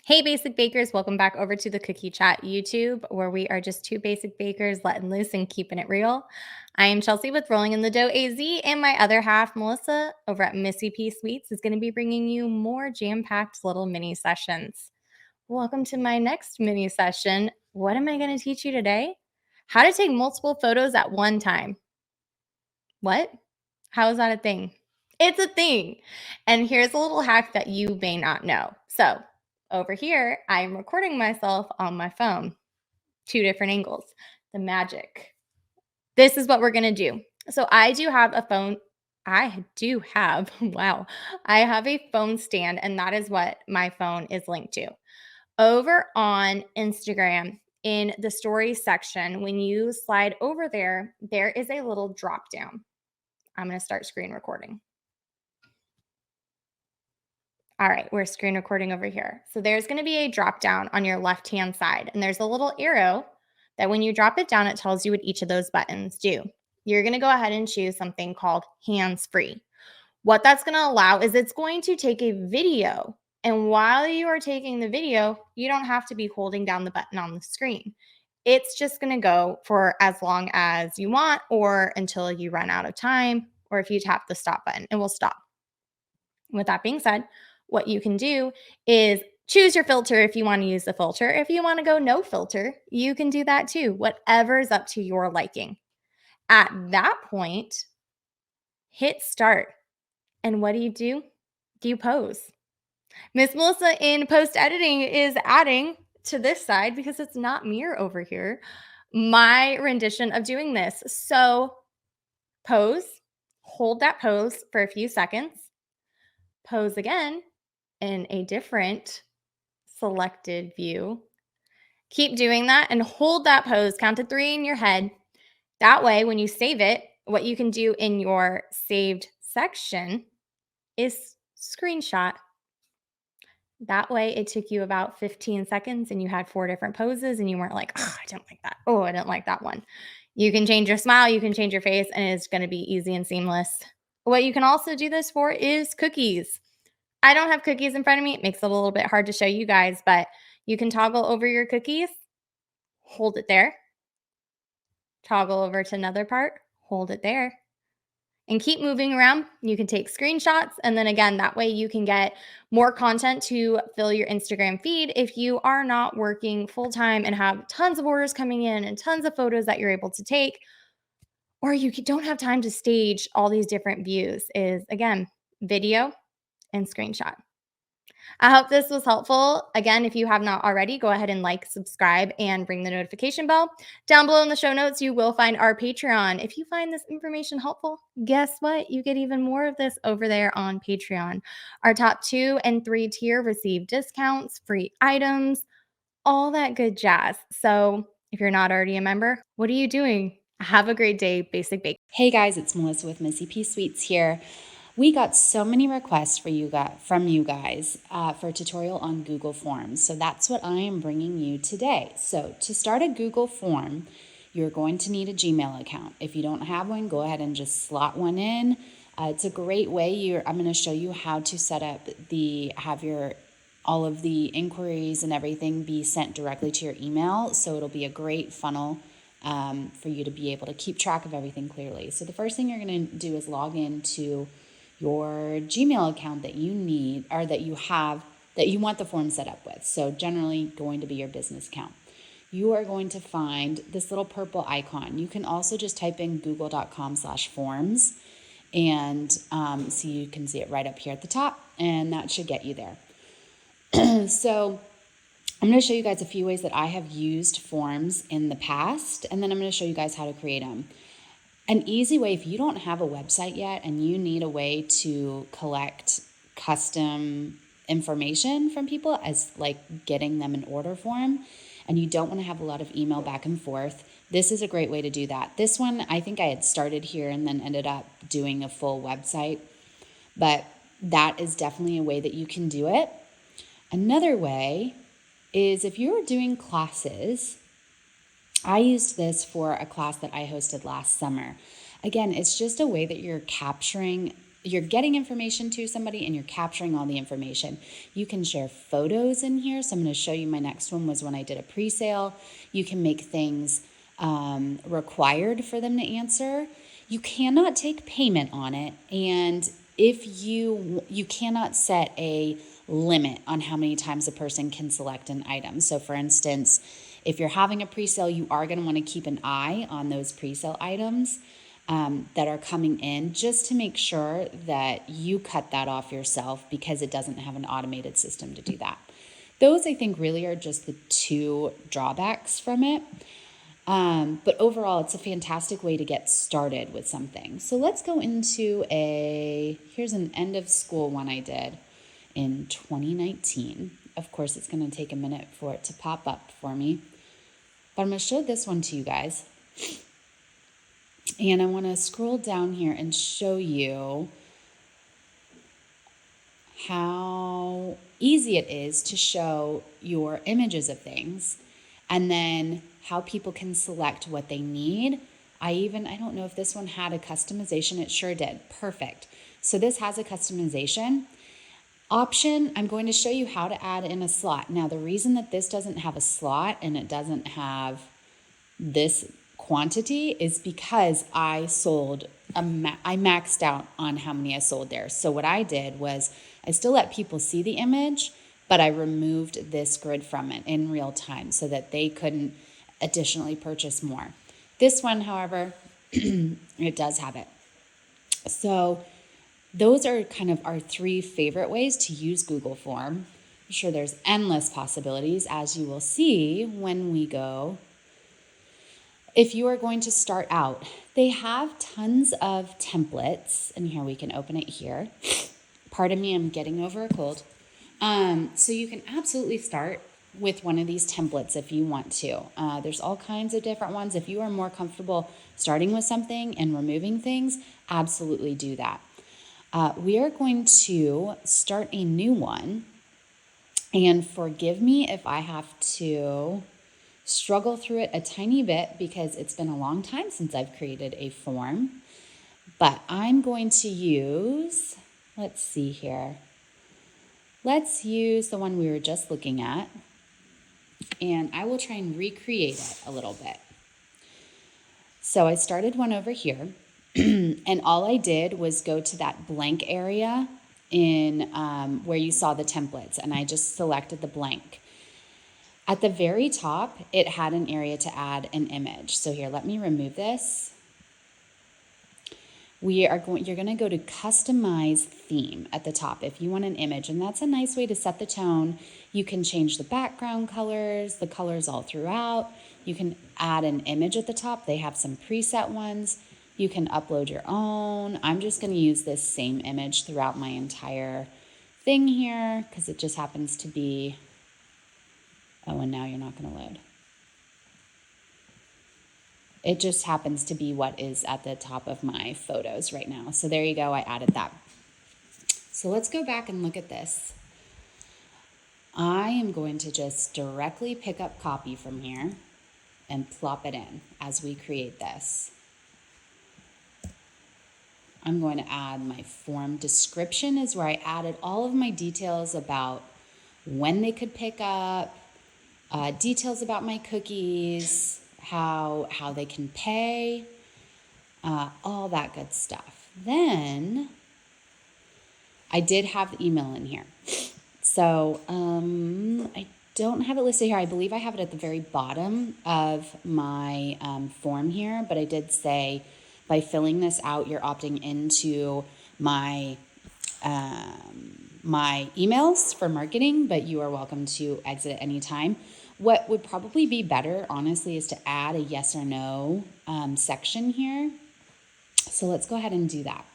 Hey, basic bakers, welcome back over to the Cookie Chat YouTube, where we are just two basic bakers letting loose and keeping it real. I am Chelsea with Rolling in the Dough AZ, and my other half, Melissa, over at Missy P Sweets, is going to be bringing you more jam packed little mini sessions. Welcome to my next mini session. What am I going to teach you today? How to take multiple photos at one time. What? How is that a thing? It's a thing. And here's a little hack that you may not know. So, over here, I'm recording myself on my phone, two different angles. The magic. This is what we're going to do. So, I do have a phone. I do have, wow, I have a phone stand, and that is what my phone is linked to. Over on Instagram, in the stories section, when you slide over there, there is a little drop down. I'm going to start screen recording. All right, we're screen recording over here. So there's going to be a drop down on your left-hand side, and there's a little arrow that when you drop it down, it tells you what each of those buttons do. You're going to go ahead and choose something called hands-free. What that's going to allow is it's going to take a video, and while you are taking the video, you don't have to be holding down the button on the screen. It's just going to go for as long as you want or until you run out of time, or if you tap the stop button, it will stop. With that being said, what you can do is choose your filter if you want to use the filter. If you want to go no filter, you can do that too. Whatever is up to your liking. At that point, hit start. And what do? You pose. Miss Melissa in post editing is adding to this side because it's not mirror over here, my rendition of doing this. So pose, hold that pose for a few seconds, pose again in a different selected view. Keep doing that and hold that pose. Count to 3 in your head. That way, when you save it, what you can do in your saved section is screenshot. That way, it took you about 15 seconds and you had 4 different poses and you weren't like, oh, I didn't like that. Oh, I didn't like that one. You can change your smile, you can change your face, and it's going to be easy and seamless. What you can also do this for is cookies. I don't have cookies in front of me. It makes it a little bit hard to show you guys, but you can toggle over your cookies, hold it there, toggle over to another part, hold it there, and keep moving around. You can take screenshots. And then again, that way you can get more content to fill your Instagram feed if you are not working full time and have tons of orders coming in and tons of photos that you're able to take, or you don't have time to stage all these different views. Is again, video and screenshot. I hope this was helpful. Again, if you have not already, go ahead and like, subscribe, and ring the notification bell. Down below in the show notes, you will find our Patreon. If you find this information helpful, guess what? You get even more of this over there on Patreon. Our top 2 and 3 tier receive discounts, free items, all that good jazz. So if you're not already a member, what are you doing? Have a great day, Basic Bake. Hey guys, it's Melissa with Missy P Sweets here. We got so many requests from you guys for a tutorial on Google Forms. So that's what I am bringing you today. So to start a Google form, you're going to need a Gmail account. If you don't have one, go ahead and just slot one in. It's a great way. I'm going to show you how to set up all of the inquiries and everything be sent directly to your email. So it'll be a great funnel for you to be able to keep track of everything clearly. So the first thing you're going to do is log into your Gmail account that you need or that you have that you want the form set up with. So generally going to be your business account. You are going to find this little purple icon. You can also just type in google.com/forms and so you can see it right up here at the top, and that should get you there. So I'm going to show you guys a few ways that I have used forms in the past, and then I'm going to show you guys how to create them. An easy way, if you don't have a website yet and you need a way to collect custom information from people as like getting them an order form, and you don't want to have a lot of email back and forth, this is a great way to do that. This one, I think I had started here and then ended up doing a full website, but that is definitely a way that you can do it. Another way is if you're doing classes. I used this for a class that I hosted last summer. Again, it's just a way that you're capturing you're getting information to somebody and you're capturing all the information. You can share photos in here. So I'm going to show you my next one was when I did a pre-sale. You can make things required for them to answer. You cannot take payment on it. And if you cannot set a limit on how many times a person can select an item. So for instance, if you're having a pre-sale, you are going to want to keep an eye on those pre-sale items that are coming in, just to make sure that you cut that off yourself, because it doesn't have an automated system to do that. Those, I think, really are just the two drawbacks from it. But overall, it's a fantastic way to get started with something. So let's go into here's an end of school one I did in 2019. Of course, it's going to take a minute for it to pop up for me. But I'm going to show this one to you guys. And I want to scroll down here and show you how easy it is to show your images of things, and then how people can select what they need. I don't know if this one had a customization. It sure did. Perfect. So this has a customization option. I'm going to show you how to add in a slot. Now, the reason that this doesn't have a slot and it doesn't have this quantity is because I maxed out on how many I sold there. So what I did was I still let people see the image, but I removed this grid from it in real time so that they couldn't additionally purchase more. This one, however, it does have it. So those are kind of our three favorite ways to use Google Form. I'm sure there's endless possibilities, as you will see when we go. If you are going to start out, they have tons of templates, and here we can open it here. Pardon me, I'm getting over a cold. So you can absolutely start with one of these templates if you want to. There's all kinds of different ones. If you are more comfortable starting with something and removing things, absolutely do that. We are going to start a new one, and forgive me if I have to struggle through it a tiny bit because it's been a long time since I've created a form. But I'm going to use, let's see here. Let's use the one we were just looking at, and I will try and recreate it a little bit. So I started one over here, and all I did was go to that blank area in where you saw the templates, and I just selected the blank. At the very top, it had an area to add an image. So here, let me remove this. You're going to go to customize theme at the top if you want an image, and that's a nice way to set the tone. You can change the background colors, the colors all throughout. You can add an image at the top. They have some preset ones. You can upload your own. I'm just going to use this same image throughout my entire thing here because it just happens to be. Oh, and now you're not going to load. It just happens to be what is at the top of my photos right now. So there you go, I added that. So let's go back and look at this. I am going to just directly pick up copy from here and plop it in as we create this. I'm going to add my form description is where I added all of my details about when they could pick up, details about my cookies, how they can pay, all that good stuff. Then I did have the email in here. So I don't have it listed here. I believe I have it at the very bottom of my form here, but I did say by filling this out, you're opting into my my emails for marketing, but you are welcome to exit at any time. What would probably be better, honestly, is to add a yes or no section here. So let's go ahead and do that.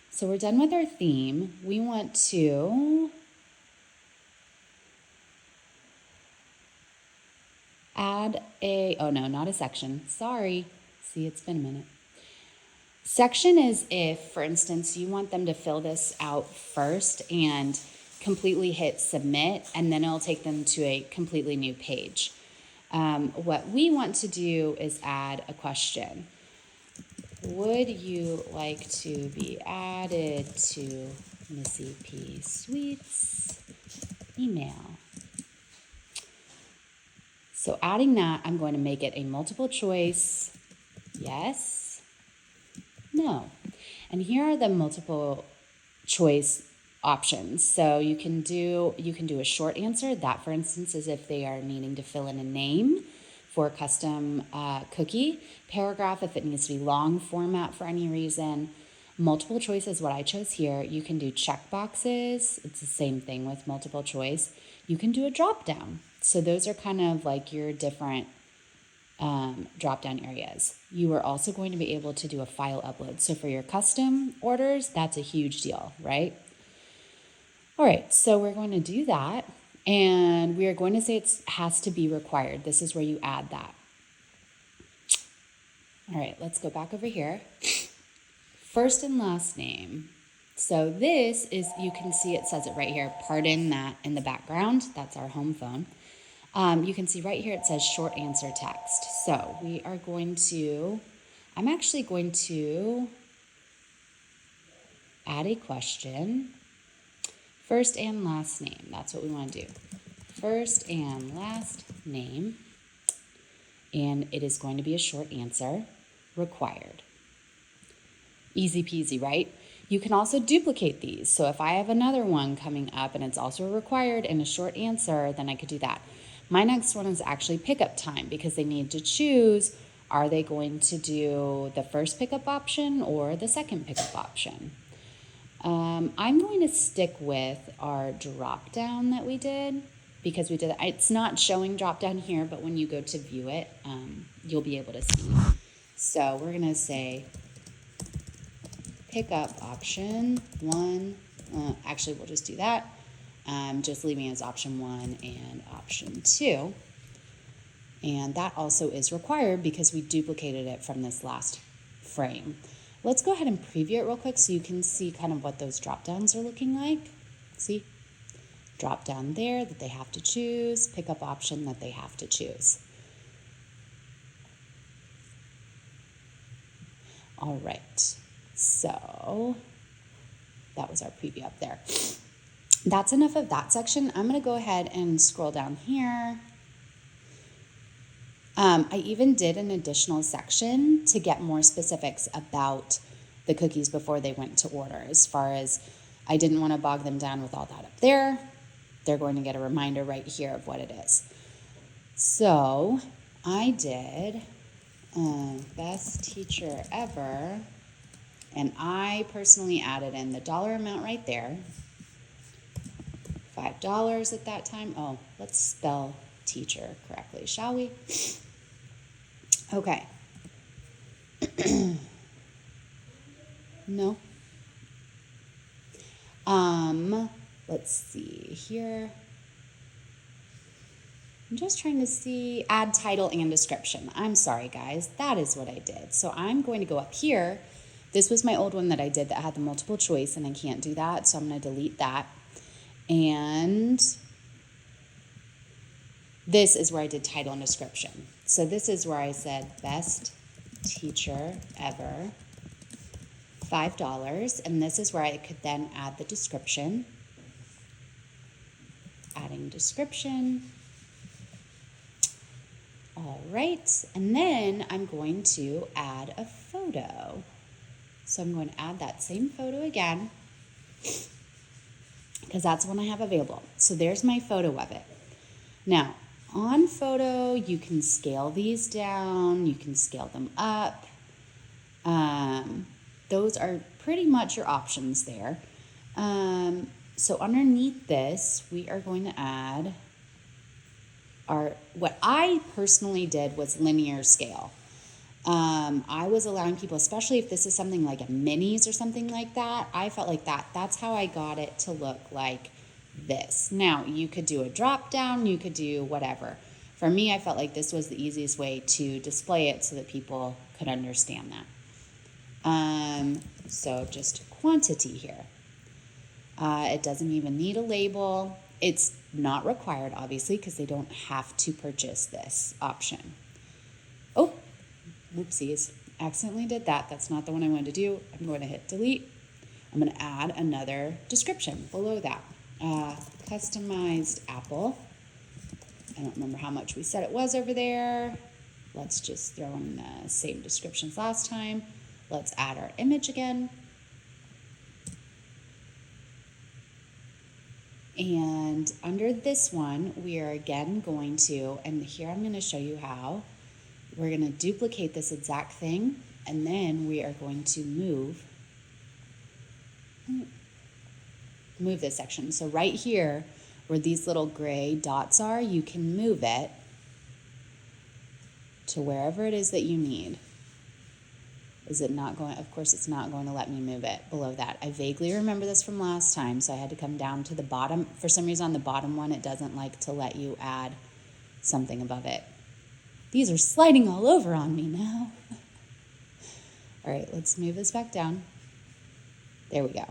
So we're done with our theme. We want to add not a section. Sorry. See, it's been a minute. Section is if, for instance, you want them to fill this out first and completely hit submit, and then it'll take them to a completely new page. What we want to do is add a question. would you like to be added to Missy P. Sweets email? So adding that, I'm going to make it a multiple choice, yes, no. And here are the multiple choice options. So you can do a short answer. That, for instance, is if they are needing to fill in a name for a custom cookie. Paragraph if it needs to be long format for any reason. Multiple choice is what I chose here. You can do check boxes. It's the same thing with multiple choice. You can do a drop down. So those are kind of like your different drop down areas. You are also going to be able to do a file upload. So for your custom orders, that's a huge deal, right? All right, so we're going to do that, and we are going to say it has to be required. This is where you add that. All right, let's go back over here. First and last name. So this is, you can see it says it right here, pardon that in the background. That's our home phone. You can see right here it says short answer text. So we are going to, I'm actually going to add a question. First and last name, that's what we want to do. First and last name, and it is going to be a short answer, required. Easy peasy, right? You can also duplicate these. So if I have another one coming up and it's also required and a short answer, then I could do that. My next one is actually pickup time because they need to choose, are they going to do the first pickup option or the second pickup option? I'm going to stick with our drop down that we did because we did, it's not showing drop down here, but when you go to view it, you'll be able to see. So we're going to say pickup option 1. Actually, we'll just do that. Just leaving as option 1 and option 2. And that also is required because we duplicated it from this last frame. Let's go ahead and preview it real quick so you can see kind of what those drop downs are looking like. See? Drop down there that they have to choose, pickup option that they have to choose. All right, so that was our preview up there. That's enough of that section. I'm gonna go ahead and scroll down here. I even did an additional section to get more specifics about the cookies before they went to order, as far as I didn't want to bog them down with all that up there. They're going to get a reminder right here of what it is. So I did best teacher ever, and I personally added in the dollar amount right there, $5 at that time. Oh, let's spell teacher correctly, shall we? Okay. No. Let's see here. I'm just trying to see, add title and description. I'm sorry, guys. That is what I did. So I'm going to go up here. This was my old one that I did that had the multiple choice, and I can't do that, so I'm going to delete that. And this is where I did title and description. So this is where I said best teacher ever, $5, and this is where I could then add the description. Adding description. All right, and then I'm going to add a photo. So I'm going to add that same photo again because that's the one I have available. So there's my photo of it. Now, on photo, you can scale these down, you can scale them up. Those are pretty much your options there. So underneath this, we are going to add what I personally did was linear scale. I was allowing people, especially if this is something like a minis or something like that, I felt like that's how I got it to look like this. Now, you could do a drop down, you could do whatever. For me, I felt like this was the easiest way to display it so that people could understand that. So just quantity here. It doesn't even need a label. It's not required, obviously, because they don't have to purchase this option. Oh, whoopsies. accidentally did that. That's not the one I wanted to do. I'm going to hit delete. I'm going to add another description below that. Customized apple. I don't remember how much we said it was over there. Let's just throw in the same descriptions last time. Let's add our image again. And under this one, we are again going to, and here I'm going to show you how, we're going to duplicate this exact thing, and then we are going to move this section. So right here, where these little gray dots are, you can move it to wherever it is that you need. Is it not going? Of course, it's not going to let me move it below that. I vaguely remember this from last time, so I had to come down to the bottom. For some reason, on the bottom one, it doesn't like to let you add something above it. These are sliding all over on me now. All right, let's move this back down. There we go.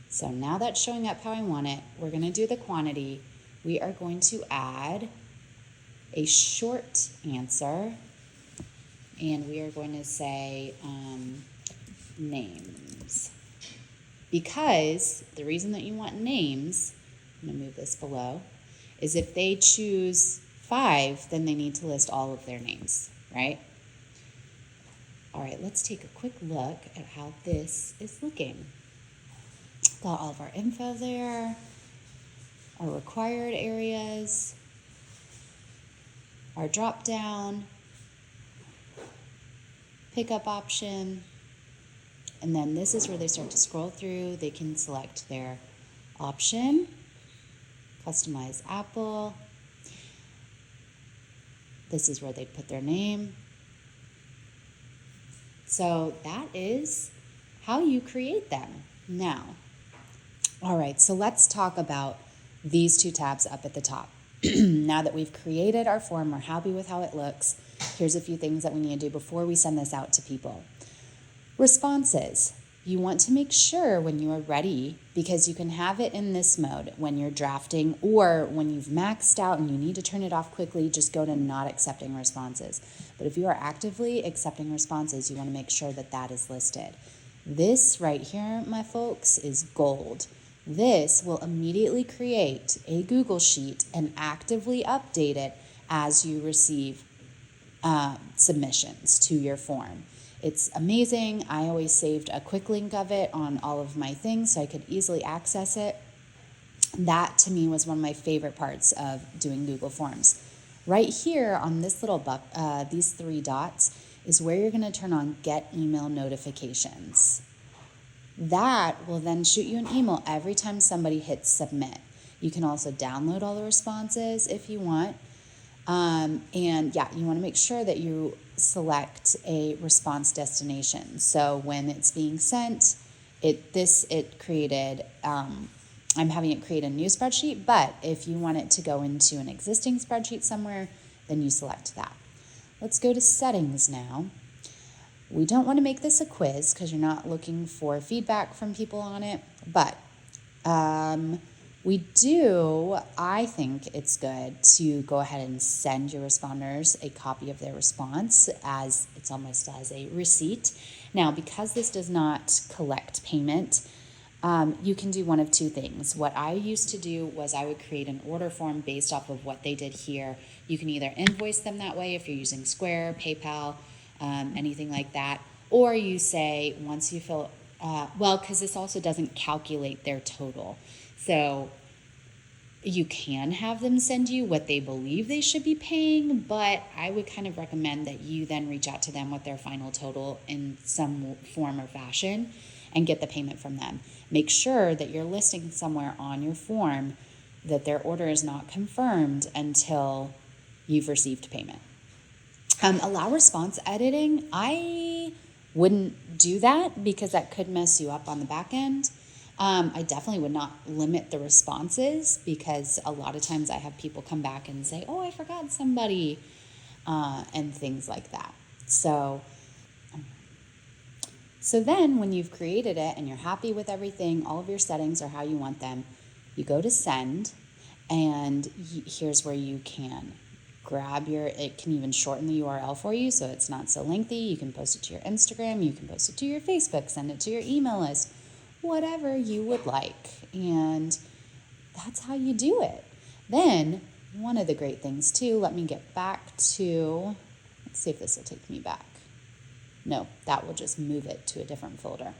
So now that's showing up how I want it. We're going to do the quantity. We are going to add a short answer. And we are going to say names. Because the reason that you want names, I'm going to move this below, is if they choose 5, then they need to list all of their names, right? All right, let's take a quick look at how this is looking. Got all of our info there, our required areas, our drop down, pickup option, and then this is where they start to scroll through. They can select their option, customize apple. This is where they put their name. So that is how you create them. Now, all right, so let's talk about these 2 tabs up at the top. Now that we've created our form, we're happy with how it looks. Here's a few things that we need to do before we send this out to people. Responses. You want to make sure when you are ready, because you can have it in this mode when you're drafting, or when you've maxed out and you need to turn it off quickly, just go to not accepting responses. But if you are actively accepting responses, you want to make sure that that is listed. This right here, my folks, is gold. This will immediately create a Google Sheet and actively update it as you receive submissions to your form. It's amazing. I always saved a quick link of it on all of my things so I could easily access it. That to me was one of my favorite parts of doing Google Forms. Right here on this little these 3 dots is where you're going to turn on Get Email Notifications. That will then shoot you an email every time somebody hits submit. You can also download all the responses if you want. And yeah, you want to make sure that you select a response destination. So when it's being sent, it created, I'm having it create a new spreadsheet, but if you want it to go into an existing spreadsheet somewhere, then you select that. Let's go to settings now. We don't want to make this a quiz because you're not looking for feedback from people on it, but I think it's good to go ahead and send your responders a copy of their response, as it's almost as a receipt. Now, because this does not collect payment, you can do one of 2 things. What I used to do was I would create an order form based off of what they did here. You can either invoice them that way if you're using Square, PayPal, anything like that, or you say once you fill, because this also doesn't calculate their total. So you can have them send you what they believe they should be paying, but I would kind of recommend that you then reach out to them with their final total in some form or fashion and get the payment from them. Make sure that you're listing somewhere on your form that their order is not confirmed until you've received payment. Allow response editing. I wouldn't do that because that could mess you up on the back end. I definitely would not limit the responses because a lot of times I have people come back and say, oh, I forgot somebody, and things like that. So then when you've created it and you're happy with everything, all of your settings are how you want them, you go to send, and here's where you can it can even shorten the URL for you so it's not so lengthy. You can post it to your Instagram, you can post it to your Facebook, send it to your email list, whatever you would like. And that's how you do it. Then, one of the great things too, let me get back to, let's see if this will take me back. No, that will just move it to a different folder.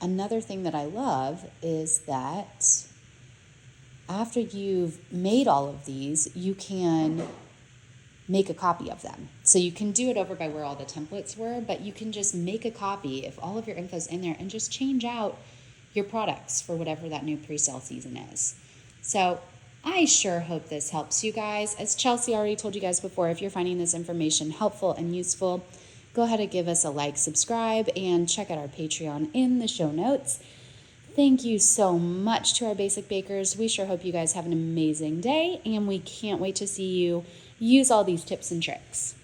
Another thing that I love is that after you've made all of these, you can make a copy of them. So you can do it over by where all the templates were, but you can just make a copy if all of your info's in there and just change out your products for whatever that new pre-sale season is. So I sure hope this helps you guys. As Chelsea already told you guys before, if you're finding this information helpful and useful, go ahead and give us a like, subscribe, and check out our Patreon in the show notes. Thank you so much to our basic bakers. We sure hope you guys have an amazing day, and we can't wait to see you use all these tips and tricks.